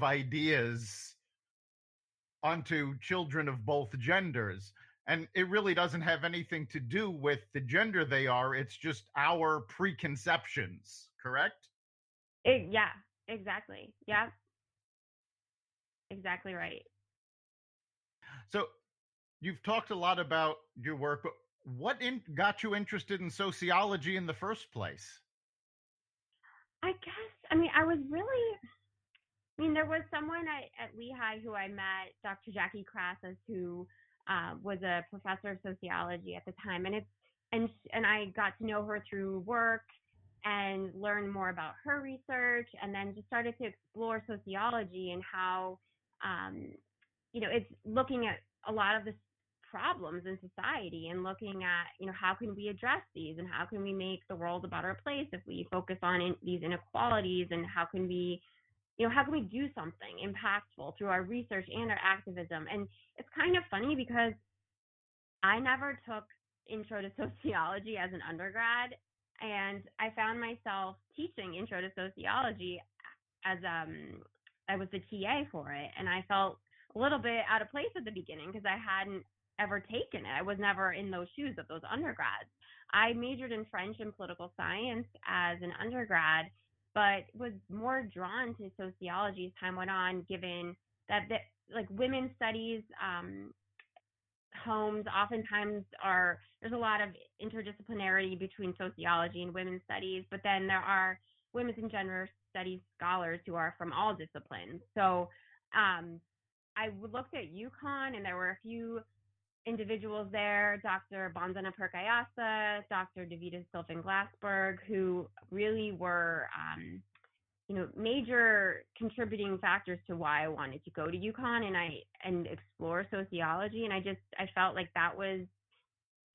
ideas onto children of both genders. And it really doesn't have anything to do with the gender they are. It's just our preconceptions, correct? Yeah, exactly. Yeah, exactly right. So you've talked a lot about your work, but got you interested in sociology in the first place? I guess, there was someone at Lehigh who I met, Dr. Jackie Crassus, who was a professor of sociology at the time, and I got to know her through work and learn more about her research, and then just started to explore sociology and how, um, it's looking at a lot of the problems in society and looking at, how can we address these and how can we make the world a better place if we focus on these inequalities, and how can we do something impactful through our research and our activism. And it's kind of funny because I never took intro to sociology as an undergrad, and I found myself teaching intro to sociology as I was the TA for it, and I felt a little bit out of place at the beginning because I hadn't ever taken it. I was never in those shoes of those undergrads. I majored in French and political science as an undergrad, but was more drawn to sociology as time went on, given that like women's studies homes oftentimes are there's a lot of interdisciplinarity between sociology and women's studies, but then there are women's and gender studies scholars who are from all disciplines. So I looked at UConn, and there were a few individuals there, Dr. Bonzana Perkayasa, Dr. Davida Silfen Glassberg, who really were major contributing factors to why I wanted to go to UConn and explore sociology. And I felt like that was,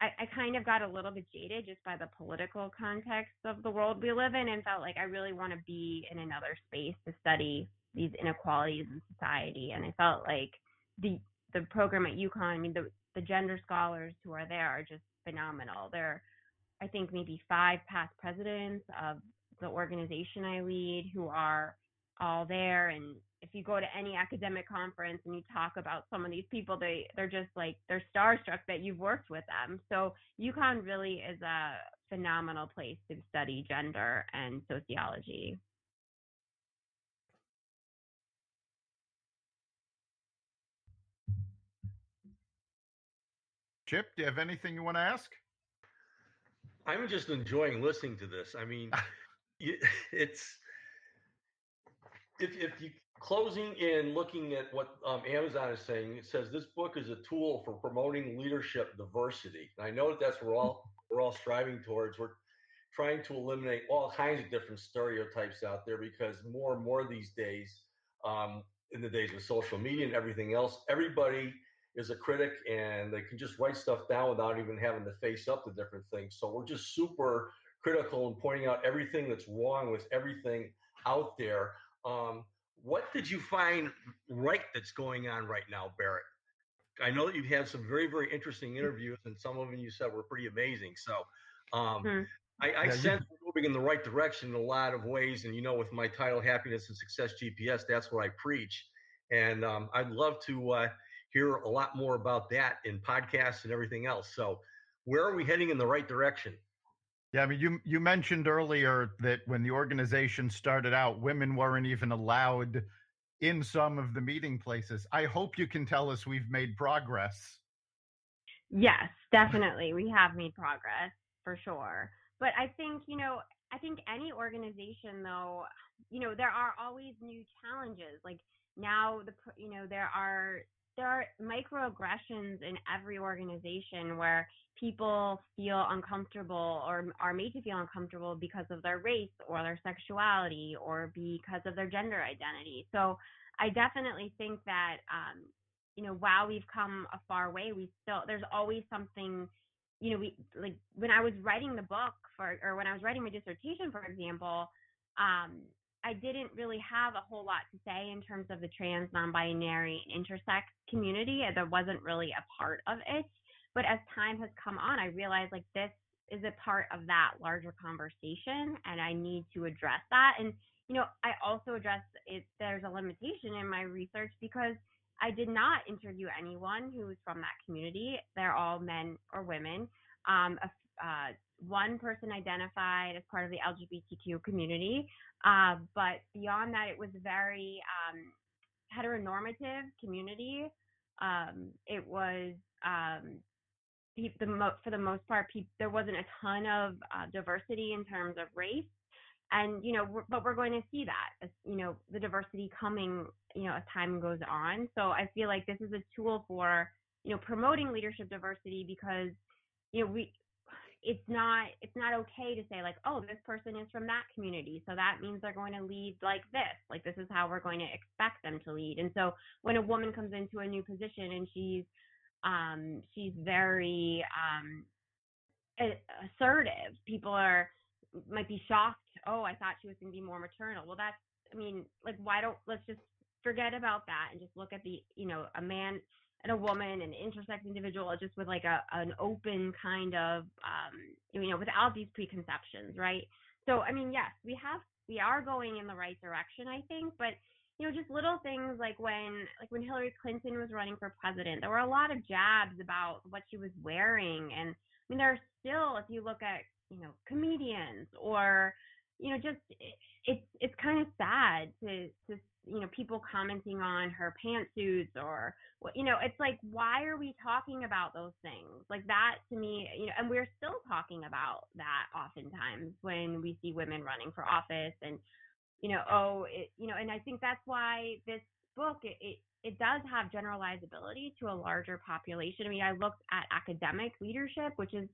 I kind of got a little bit jaded just by the political context of the world we live in, and felt like I really want to be in another space to study these inequalities in society. And I felt like the program at UConn, the gender scholars who are there are just phenomenal. They're, I think, maybe 5 past presidents of the organization I lead who are all there. And if you go to any academic conference and you talk about some of these people, they're just like, they're starstruck that you've worked with them. So UConn really is a phenomenal place to study gender and sociology. Chip, do you have anything you want to ask? I'm just enjoying listening to this. I mean, it's if you closing in looking at what Amazon is saying, it says this book is a tool for promoting leadership diversity. And I know that's what we're all striving towards. We're trying to eliminate all kinds of different stereotypes out there, because more and more these days, in the days of social media and everything else, everybody is a critic and they can just write stuff down without even having to face up to different things. So we're just super critical and pointing out everything that's wrong with everything out there. What did you find right that's going on right now, Barret? I know that you've had some very, very interesting interviews, and some of them you said were pretty amazing. So I sense we're moving in the right direction in a lot of ways. And, with my title, Happiness and Success GPS, that's what I preach. And I'd love to hear a lot more about that in podcasts and everything else. So where are we heading in the right direction? Yeah, I mean, you mentioned earlier that when the organization started out, women weren't even allowed in some of the meeting places. I hope you can tell us we've made progress. Yes, definitely. We have made progress for sure. But I think, any organization though, there are always new challenges. Like now there are microaggressions in every organization where people feel uncomfortable or are made to feel uncomfortable because of their race or their sexuality or because of their gender identity. So I definitely think that, while we've come a far way, there's always something, when I was writing the book or when I was writing my dissertation, for example, I didn't really have a whole lot to say in terms of the trans, non-binary, intersex community. That wasn't really a part of it. But as time has come on, I realized this is a part of that larger conversation, and I need to address that. And I also addressed it. There's a limitation in my research because I did not interview anyone who was from that community. They're all men or women. One person identified as part of the LGBTQ community, but beyond that, it was a very heteronormative community. It was for the most part, there wasn't a ton of diversity in terms of race, and but we're going to see that, as the diversity coming, as time goes on. So I feel like this is a tool for promoting leadership diversity, because we it's not okay to say like, oh, this person is from that community, so that means they're going to lead like this is how we're going to expect them to lead. And so when a woman comes into a new position and she's very assertive, people might be shocked. Oh, I thought she was going to be more maternal. Well, like, why don't let's just forget about that and just look at a man and a woman, an intersex individual, just with like an open kind of without these preconceptions, right? So yes, we are going in the right direction, I think, but just little things like when Hillary Clinton was running for president, there were a lot of jabs about what she was wearing. And there are still, if you look at comedians, or just it's kind of sad to people commenting on her pantsuits, or it's like, why are we talking about those things like that? To me, and we're still talking about that oftentimes when we see women running for office. And and I think that's why this book, it does have generalizability to a larger population. I looked at academic leadership, which is,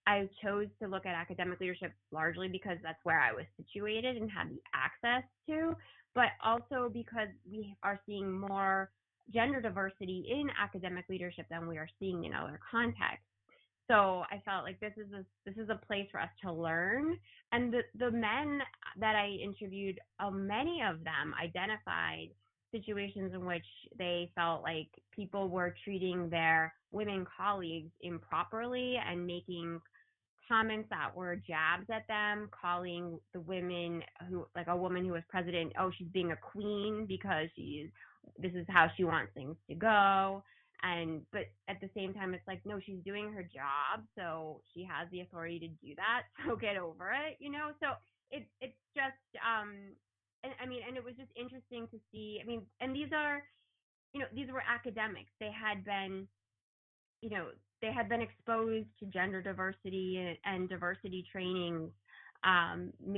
I chose to look at academic leadership largely because that's where I was situated and had the access to, but also because we are seeing more gender diversity in academic leadership than we are seeing in other contexts. So I felt like this is a place for us to learn. And the men that I interviewed, many of them identified situations in which they felt like people were treating their women colleagues improperly and making comments that were jabs at them, calling the women like a woman who was president, oh, she's being a queen because this is how she wants things to go. But at the same time, it's like, no, she's doing her job, so she has the authority to do that. So get over it, So it's just, and it was just interesting to see. And these were academics. They had been exposed to gender diversity and diversity training,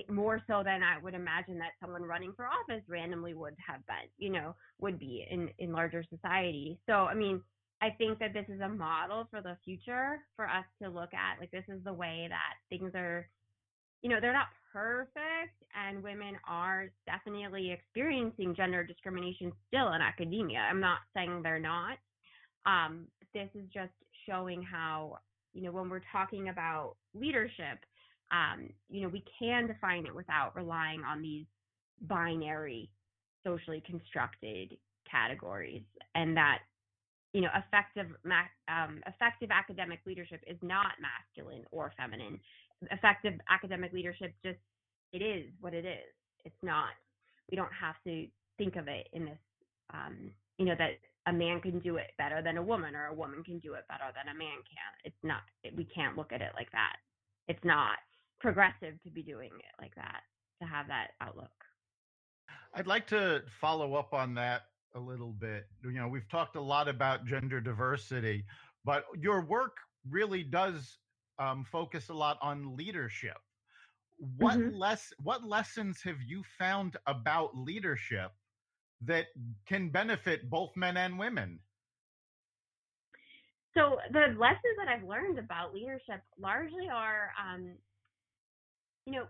more so than I would imagine that someone running for office randomly would have been, would be in larger society. So, I think that this is a model for the future for us to look at. Like, this is the way that things are, they're not perfect, and women are definitely experiencing gender discrimination still in academia. I'm not saying they're not. This is just showing how, when we're talking about leadership, we can define it without relying on these binary, socially constructed categories, and that effective academic leadership is not masculine or feminine. Effective academic leadership it is what it is. It's not. We don't have to think of it in this, that a man can do it better than a woman, or a woman can do it better than a man can. It's not. We can't look at it like that. It's not progressive to be doing it like that, to have that outlook. I'd like to follow up on that a little bit. We've talked a lot about gender diversity, but your work really does focus a lot on leadership. What lessons have you found about leadership that can benefit both men and women? So the lessons that I've learned about leadership largely are,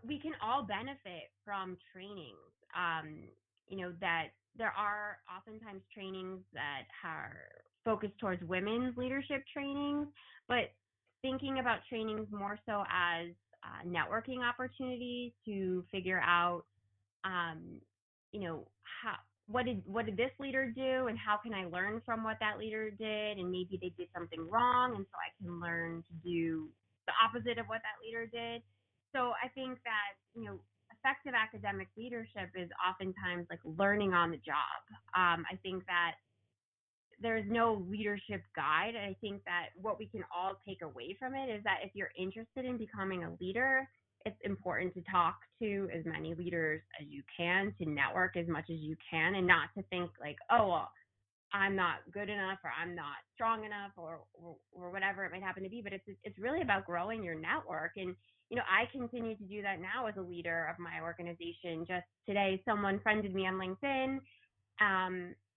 we can all benefit from trainings. That there are oftentimes trainings that are focused towards women's leadership trainings, but thinking about trainings more so as networking opportunities to figure out, what did this leader do, and how can I learn from what that leader did, and maybe they did something wrong, and so I can learn to do the opposite of what that leader did. So I think that, effective academic leadership is oftentimes like learning on the job. I think that there's no leadership guide. And I think that what we can all take away from it is that if you're interested in becoming a leader, it's important to talk to as many leaders as you can, to network as much as you can, and not to think like, oh, well, I'm not good enough, or I'm not strong enough, or whatever it might happen to be. But it's really about growing your network. And I continue to do that now as a leader of my organization. Just today, someone friended me on LinkedIn,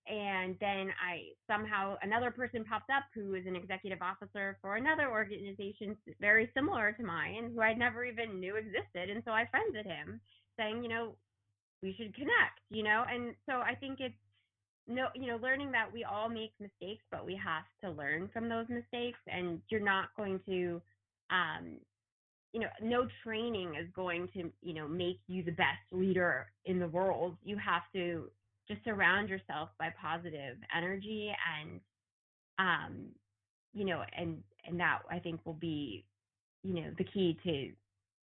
and then another person popped up who is an executive officer for another organization very similar to mine, who I never even knew existed. And so I friended him, saying, we should connect, And so I think it's learning that we all make mistakes, but we have to learn from those mistakes. And you're not going to, no training is going to, make you the best leader in the world. You have to just surround yourself by positive energy, and and that I think will be the key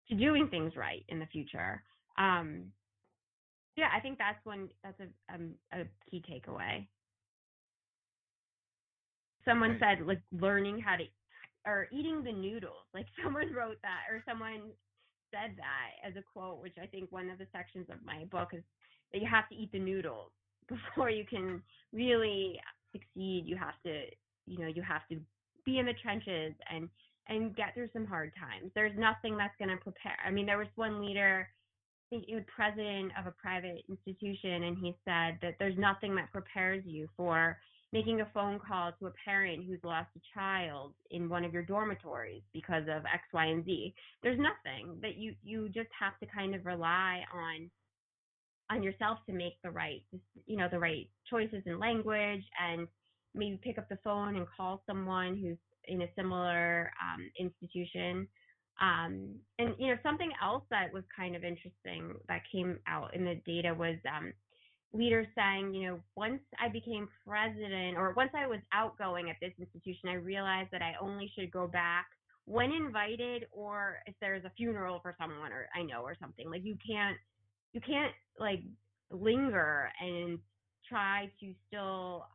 to doing things right in the future. Yeah, I think that's a key takeaway. Someone said like learning how to, or eating the noodles, like someone wrote that, or someone said that as a quote, which I think one of the sections of my book is that you have to eat the noodles before you can really succeed. You have to be in the trenches and get through some hard times. There's nothing that's going to prepare. I mean, there was one leader, I think he was president of a private institution, and he said that there's nothing that prepares you for making a phone call to a parent who's lost a child in one of your dormitories because of X, Y, and Z. There's nothing. That you just have to kind of rely on yourself to make the right choices in language, and maybe pick up the phone and call someone who's in a similar institution. And something else that was kind of interesting that came out in the data was leaders saying, once I became president, or once I was outgoing at this institution, I realized that I only should go back when invited, or if there's a funeral for someone, or I know, or something. Like you can't like linger and try to still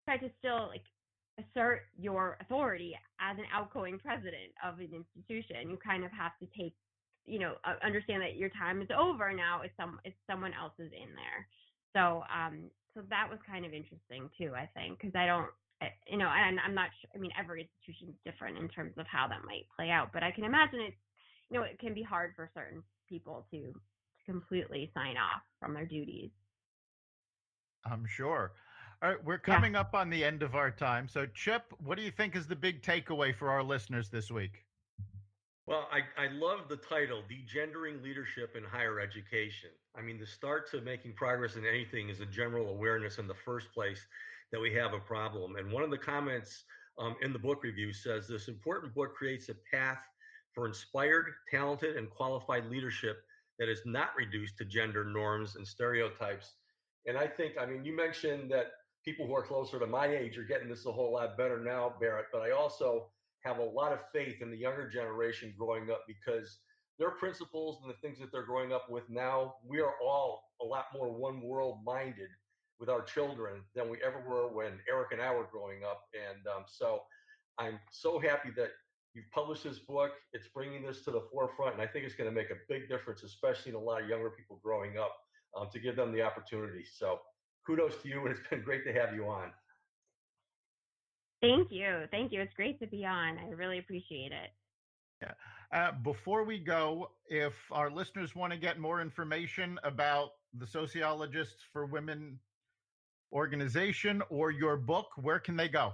like assert your authority as an outgoing president of an institution. You kind of have to take, understand that your time is over now. It's someone else's in there. So that was kind of interesting too, I think, because I don't, and I'm not sure. I mean, every institution is different in terms of how that might play out, but I can imagine it's, it can be hard for certain people to completely sign off from their duties. I'm sure. All right, we're coming up on the end of our time. So, Chip, what do you think is the big takeaway for our listeners this week? Well, I love the title, Degendering Leadership in Higher Education. I mean, the start to making progress in anything is a general awareness in the first place that we have a problem. And one of the comments in the book review says this important book creates a path for inspired, talented, and qualified leadership that is not reduced to gender norms and stereotypes. And I think, I mean, you mentioned that people who are closer to my age are getting this a whole lot better now, Barret, but I also have a lot of faith in the younger generation growing up, because their principles and the things that they're growing up with now, we are all a lot more one world minded with our children than we ever were when Eric and I were growing up. And so I'm so happy that you've published this book. It's bringing this to the forefront, and I think it's going to make a big difference, especially in a lot of younger people growing up, to give them the opportunity. So kudos to you, and it's been great to have you on. Thank you. It's great to be on. I really appreciate it. Yeah. Before we go, if our listeners want to get more information about the Sociologists for Women organization or your book, where can they go?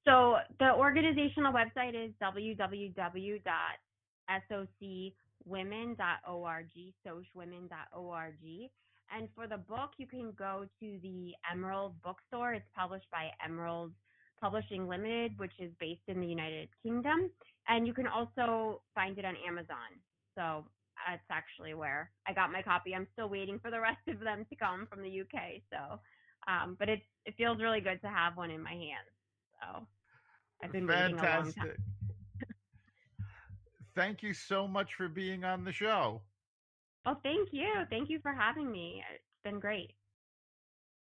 So the organizational website is www.sociwomen.org, sociwomen.org. And for the book, you can go to the Emerald bookstore. It's published by Emerald Publishing Limited, which is based in the United Kingdom. And you can also find it on Amazon. So that's actually where I got my copy. I'm still waiting for the rest of them to come from the UK. So, but it feels really good to have one in my hands. So I've been waiting a long time. thank you so much for being on the show. Well, thank you. Thank you for having me. It's been great.